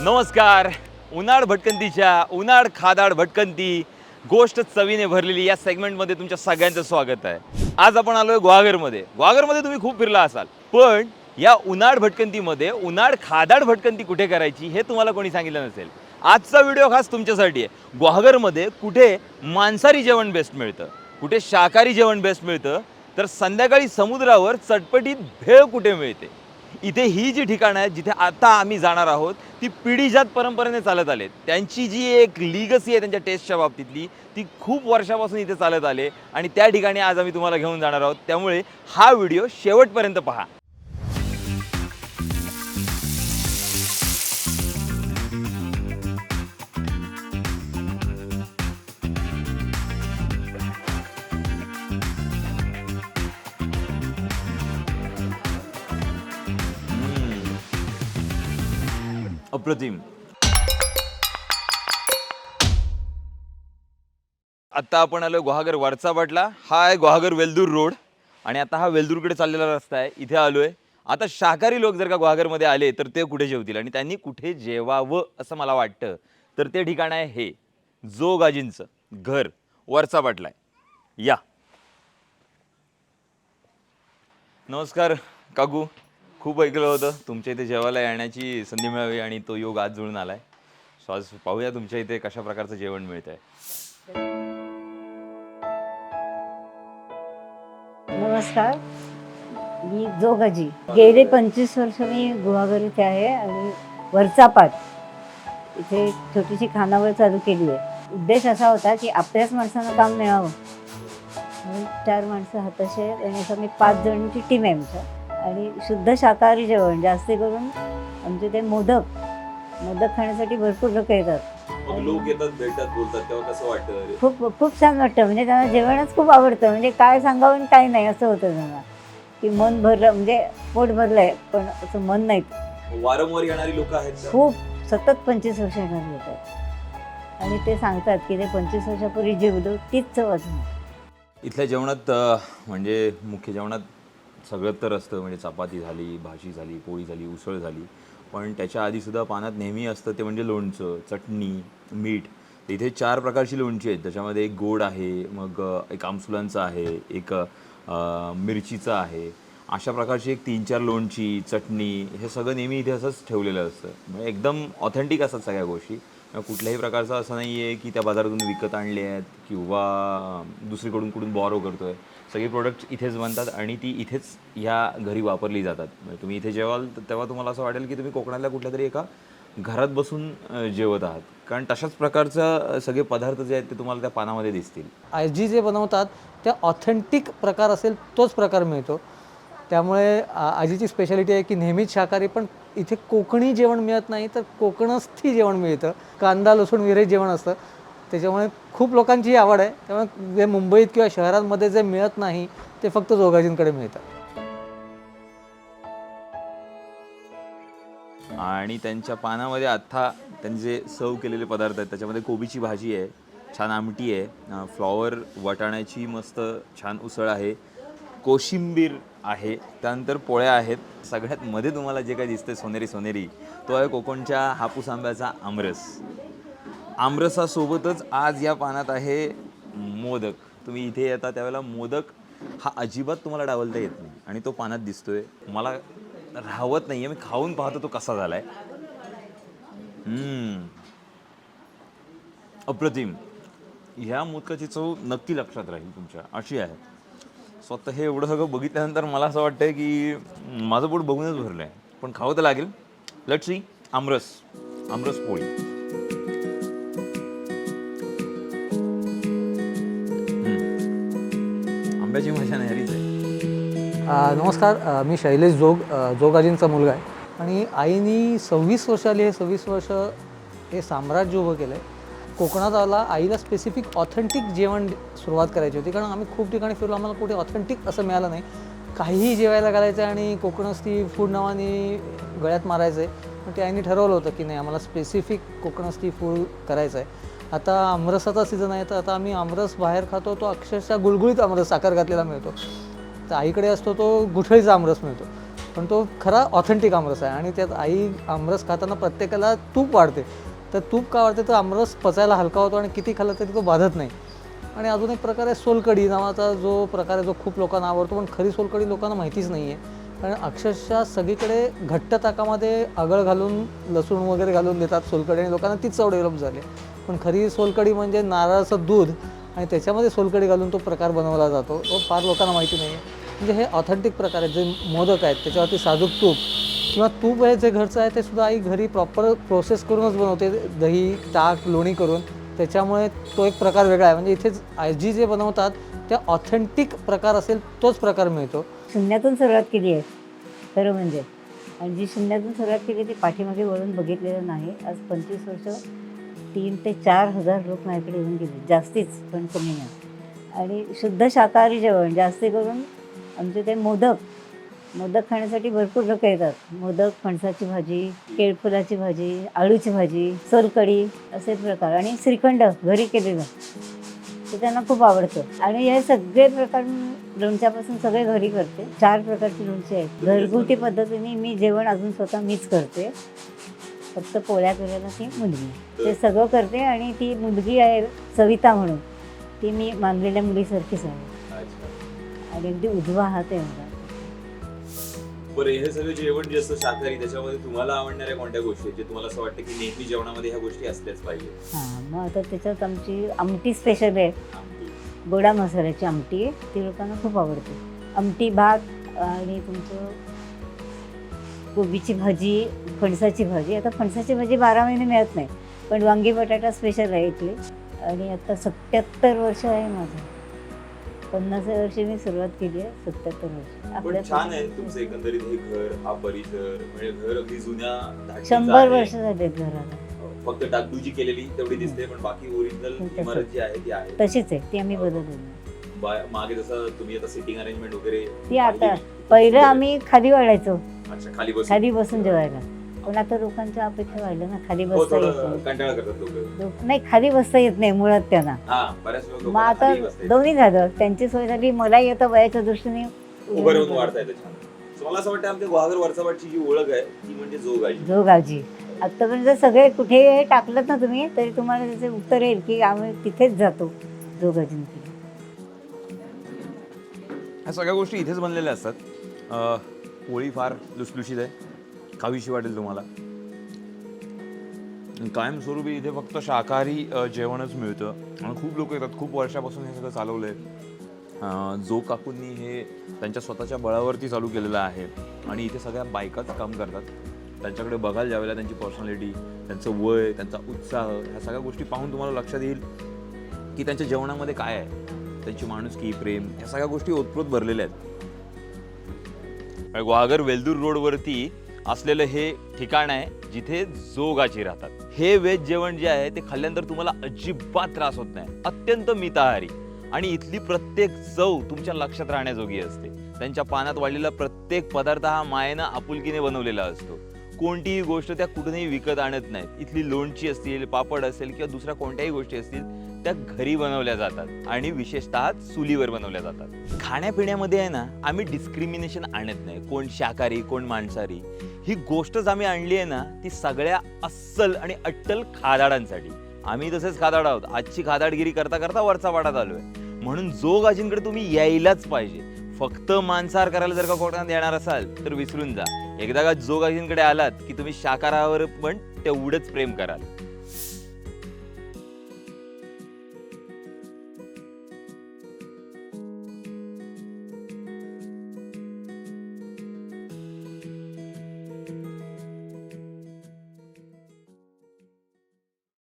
नमस्कार. उन्हाळ भटकंतीच्या उन्हाळ खादाड भटकंती गोष्ट चवीने भरलेली या सेगमेंटमध्ये तुमच्या सगळ्यांचं स्वागत आहे. आज आपण आलोय ग्वागरमध्ये. ग्वागरमध्ये तुम्ही खूप फिरला असाल, पण या उन्हाळ भटकंतीमध्ये उन्हाळ खादाड भटकंती कुठे करायची हे तुम्हाला कोणी सांगितलं नसेल. आजचा व्हिडिओ खास तुमच्यासाठी आहे. ग्वागरमध्ये कुठे मांसाहारी जेवण बेस्ट मिळतं, कुठे शाकाहारी जेवण बेस्ट मिळतं, तर संध्याकाळी समुद्रावर चटपटीत भेळ कुठे मिळते. इथे ही जी ठिकाणं आहेत जिथे आता आम्ही जाणार आहोत ती पिढीजात परंपरेने चालत आले. त्यांची जी एक लिगसी आहे त्यांच्या टेस्टच्या बाबतीतली ती खूप वर्षापासून इथे चालत आले आणि त्या ठिकाणी आज आम्ही तुम्हाला घेऊन जाणार आहोत. त्यामुळे हा व्हिडिओ शेवटपर्यंत पहा. अप्रतिम. आता आपण आलो गुहागर वरचा पाटला. हा आहे गुहागर वेल्दूर रोड आणि आता हा वेल्दूरकडे चाललेला रस्ता आहे. इथे आलोय. आता शाकाहारी लोक जर का गुहागरमध्ये आले तर ते कुठे जेवतील आणि त्यांनी कुठे जेवावं असं मला वाटतं, तर ते ठिकाण आहे हे जोगाजींचं घर वरचा पाटला आहे. या. नमस्कार काकू. खूप ऐकलं होतं तुमच्या इथे जेवायला येण्याची संधी मिळावी आणि तो योग आज जुळून आलाय. सो आज पाहूया तुमच्या इथे कशा प्रकारचं जेवण मिळत आहे. नमस्कार, मी जोगाजी. गेले 25 वर्ष मी गुहागर इथे आहे आणि वरचा पाट इथे छोटीशी खानावळ चालू केली आहे. उद्देश असा होता की आपल्याच माणसांना काम मिळावं म्हणून 4 माणसं हाताशी आहेत आणि असं मी 5 जणांची टीम आहे आमच्या. आणि शुद्ध शाकाहारी जेवण जास्त करून आमचे ते मोदक खाण्यासाठी भरपूर लोक येतात. लोक येतात, भेटतात, बोलतात, तेव्हा कसं वाटतं? खूप खूप छान वाटतं. म्हणजे त्यांना जेवणच खूप आवडतं. म्हणजे काय सांगावं आणि काय नाही असं होतं त्यांना, की मन भरलं म्हणजे पोट भरलंय पण असं मन नाही. वारंवार येणारी लोक आहेत, खूप सतत 25 वर्ष येणारी लोक आहेत आणि ते सांगतात की ते 25 वर्षापूर्वी जेवलो तीच चव अजून. इथल्या जेवणात म्हणजे मुख्य जेवणात सगळं तर असतं. म्हणजे चपाती झाली, भाजी झाली, पोळी झाली, उसळ झाली, पण त्याच्या आधीसुद्धा पानात नेहमी असतं ते म्हणजे लोणचं, चटणी, मीठ. इथे 4 प्रकारची लोणची आहेत. त्याच्यामध्ये एक गोड आहे, मग एक आमसुलांचं आहे, एक मिरचीचं आहे. अशा प्रकारची एक 3-4 लोणची, चटणी, हे सगळं नेहमी इथे असंच ठेवलेलं असतं. म्हणजे एकदम ऑथेंटिक असतात सगळ्या गोष्टी. कुठल्याही प्रकारचं असं नाही आहे की त्या बाजारातून विकत आणले आहेत किंवा दुसरीकडून कुठून बॉरो करतो आहे. सगळी प्रोडक्ट्स इथेच बनतात आणि ती इथेच ह्या घरी वापरली जातात. म्हणजे तुम्ही इथे जेवाल तर तेव्हा तुम्हाला असं वाटेल की तुम्ही कोकणातल्या कुठल्या तरी एका घरात बसून जेवत आहात, कारण तशाच प्रकारचं सगळे पदार्थ जे आहेत ते तुम्हाला त्या पानामध्ये दिसतील. आजी जे बनवतात त्या ऑथेंटिक प्रकार असेल तोच प्रकार मिळतो. त्यामुळे आजीची स्पेशालिटी आहे की नेहमीच शाकाहारी, पण इथे कोकणी जेवण मिळत नाही तर कोकणस्थी जेवण मिळतं. कांदा लसूण विरहित जेवण असतं. त्याच्यामुळे खूप लोकांची ही आवड आहे. त्यामुळे जे मुंबईत किंवा शहरांमध्ये जे मिळत नाही ते फक्त जोगाजींकडे मिळतं. आणि त्यांच्या पानामध्ये आता त्यांचे जे सर्व केलेले पदार्थ आहेत त्याच्यामध्ये कोबीची भाजी आहे, छान आमटी आहे, फ्लॉवर वाटाण्याची मस्त छान उसळ आहे, कोशिंबीर आहे, त्यानंतर पोळ्या आहेत. सगळ्यात मध्ये तुम्हाला जे काही दिसतंय सोनेरी तो आहे कोकणच्या हापूस आंब्याचा आमरस. आमरसासोबतच आज या पानात आहे मोदक. तुम्ही इथे येता त्यावेळेला मोदक हा अजिबात तुम्हाला डावलता येत नाही आणि तो पानात दिसतोय. मला राहवत नाही आहे, मी खाऊन पाहतो तो कसा झाला आहे. अप्रतिम. ह्या मोदकाची चव नक्की लक्षात राहील तुमच्या, अशी आहे. स्वतः हे एवढं सगळं बघितल्यानंतर मला असं वाटतंय की माझं पोट बघूनच भरलं आहे, पण खावं तर लागेल. Let's see. आमरस पोळी. आंब्याची मजा नाहीच आहे. नमस्कार, मी शैलेश जोगाजींचा मुलगा आहे आणि आईनी 26 वर्ष आली. हे 26 वर्ष हे साम्राज्य उभं केलं आहे. कोकणात आला आईला स्पेसिफिक ऑथेंटिक जेवण सुरुवात करायची होती, कारण आम्ही खूप ठिकाणी फिरलो, आम्हाला कुठे ऑथेंटिक असं मिळालं नाही. काहीही जेवायला घालायचं आणि कोकणस्थी फूड नावाने गळ्यात मारायचं आहे. पण ते आईने ठरवलं होतं की नाही, आम्हाला स्पेसिफिक कोकणस्थी फूड करायचं आहे. आता आमरसाचा सीझन आहे, तर आता आम्ही आमरस बाहेर खातो, तो अक्षरशः गुळगुळीत आमरस साखर घातलेला मिळतो. तर आईकडे असतो तो गुठळीचा आमरस मिळतो. पण तो खरा ऑथेंटिक आमरस आहे. आणि त्यात आई आमरस खाताना प्रत्येकाला तूप वाढते. तर तूप का वाढते, तर आमरस पचायला हलका होतो आणि किती खाल्ला तरी तो बाधत नाही. आणि अजून एक प्रकार आहे सोलकढी नावाचा जो प्रकार आहे, जो खूप लोकांना आवडतो, पण खरी सोलकढी लोकांना माहितीच नाही आहे. कारण अक्षरशः सगळीकडे घट्ट ताकामध्ये आगळ घालून लसूण वगैरे घालून देतात सोलकढी आणि लोकांना तीच चव डेव्हलप झाली. पण खरी सोलकढी म्हणजे नारळाचं दूध आणि त्याच्यामध्ये सोलकढी घालून तो प्रकार बनवला जातो. तो फार लोकांना माहिती नाही आहे. म्हणजे हे ऑथेंटिक प्रकार आहेत. जे मोदक आहेत त्याच्यावरती साजूक तूप किंवा तूप आहे जे घरचं आहे ते सुद्धा आई घरी प्रॉपर प्रोसेस करूनच बनवते, दही ताक लोणी करून. त्याच्यामुळे तो एक प्रकार वेगळा आहे. म्हणजे इथेच आजी जे बनवतात त्या ऑथेंटिक प्रकार असेल तोच प्रकार मिळतो. शून्यातून सुरुवात केली आहे खरं म्हणजे. आणि जी शून्यातून सुरुवात केली ती पाठीमागे वळून बघितलेलं नाही. आज 25 वर्ष 3,000 ते 4,000 लोक माझ्याकडे येऊन गेले, जास्तीच पण कमी नाही. आणि शुद्ध शाकाहारी जेवण जास्ती करून आमचे ते मोदक खाण्यासाठी भरपूर लोक येतात. मोदक, फणसाची भाजी, केळफुलाची भाजी, आळूची भाजी, सोलकढी असे प्रकार आणि श्रीखंड घरी केलेलं ते त्यांना खूप आवडतं. आणि हे सगळे प्रकार लोणच्यापासून सगळे घरी करते. 4 प्रकारची लोणची आहेत. घरगुती पद्धतीने मी जेवण अजून स्वतः मीच करते. फक्त पोळ्या करायला ती मुलगी ते सगळं करते. आणि ती मुलगी आहे सविता म्हणून, ती मी मानलेल्या मुलीसारखीच आहे. आणि अगदी उजवा हात आहे मला. बरं, हे सगळं जेवण जे असतं शाकाहारी त्याच्यामध्ये तुम्हाला आवडणाऱ्या कोणत्या गोष्टी आहेत जे तुम्हाला असं वाटतं की नेहमी जेवणामध्ये ह्या गोष्टी असल्याच पाहिजे? हां, मग आता त्याच्यात आमची आमटी स्पेशल आहे. गोडा मसाल्याची आमटी आहे, ती लोकांना खूप आवडते. आमटी, भात आणि तुमचं कोबीची भाजी, फणसाची भाजी. आता फणसाची भाजी 12 महिने मिळत नाही, पण वांगी बटाटा स्पेशल आहे इथले. आणि आता 77 वर्ष आहे माझं. 50व्या वर्षी मी सुरुवात केली आहे. 77 वर्ष. पण छान आहे तुमचं एकंदरीत हे घर, हा परिसर, म्हणजे घर अगदी जुन्या धाटणीचं 100 आहे. वर्ष झाले घराला. फक्त डागडुजी केलेली तेवढी दिसते, पण बाकी ओरिजिनल इमारत जी आहे ती आहे. तशीच आहे, ती आम्ही बदलली नाही. मागे जसं तुम्ही आता सिटिंग अरेंजमेंट वगैरे ती आता पहिलं आम्ही खाली वाढायचो, अच्छा खाली खाली बसून जेवायला. पण आता लोकांच्या अपेक्षा वाढल्या ना, खाली हो, बसता येत थोडं नाही. कंटाळा करतात लोक. नाही, खाली बसता येत नाही मुळात त्यांना. हा, बऱ्याच लोक मग आता दोन्ही झालं, त्यांची सोय झाली, मलाही आता वयाच्या दृष्टीने उभं राहून वाढता येतं छान. So मला असं वाटतं आमच्या गुहागर वरचावाडची जी ओळख आहे ती म्हणजे जोगाजी. जोगाजी. आतापर्यंत सगळे कुठे टाकलं ना तुम्ही तरी तुम्हाला त्याचे उत्तर येईल की आम्ही तिथेच जातो जोगाजींकडे. ह्या सगळ्या गोष्टी इथेच बनलेल्या असतात. पोळी फार लुसलुशीत आहे, खावीशी वाटेल तुम्हाला. कायमस्वरूपी इथे फक्त शाकाहारी जेवणच मिळतं आणि खूप लोक येतात. खूप वर्षापासून हे सगळं चालवलं आहे. जो काकूंनी हे त्यांच्या स्वतःच्या बळावरती चालू केलेलं आहे आणि इथे सगळ्या बायकाच काम करतात. त्यांच्याकडे बघायला ज्यावेळेला त्यांची पर्सनॅलिटी, त्यांचं वय, त्यांचा उत्साह, ह्या सगळ्या गोष्टी पाहून तुम्हाला लक्षात येईल की त्यांच्या जेवणामध्ये काय आहे. त्यांची माणुसकी, प्रेम, ह्या सगळ्या गोष्टी ओतप्रोत भरलेल्या आहेत. गुहागर वेल्दूर रोडवरती असलेलं हे ठिकाण आहे जिथे जोगाची राहतात. हे व्हेज जेवण जे आहे ते खाल्ल्यानंतर तुम्हाला अजिबात त्रास होत नाही. अत्यंत मिताहारी आणि इथली प्रत्येक चव तुमच्या लक्षात राहण्याजोगी असते. त्यांच्या पानात वाढलेला प्रत्येक पदार्थ हा मायेनं आपुलकीने बनवलेला असतो. कोणतीही गोष्ट त्या कुठूनही विकत आणत नाहीत. इथली लोणची असतील, पापड असेल किंवा दुसऱ्या कोणत्याही गोष्टी असतील त्या घरी बनवल्या जातात आणि विशेषतः चुलीवर बनवल्या जातात. खाण्यापिण्यामध्ये आहे ना, आम्ही डिस्क्रिमिनेशन आणत नाही. कोण शाकाहारी, कोण मांसाहारी. ही गोष्टच आम्ही आणली आहे ना, ती सगळ्या अस्सल आणि अट्टल खादाडांसाठी. आम्ही तसेच खादाड आहोत. आजची खादाडगिरी करता करता वरचा वाटात आलोय. म्हणून जोगाजींकडे तुम्ही यायलाच पाहिजे. फक्त मांसाहार करायला जर का कोकणात येणार असाल तर विसरून जा. एकदा का जोगाजींकडे आलात की तुम्ही शाकाहारावर पण तेवढंच प्रेम कराल.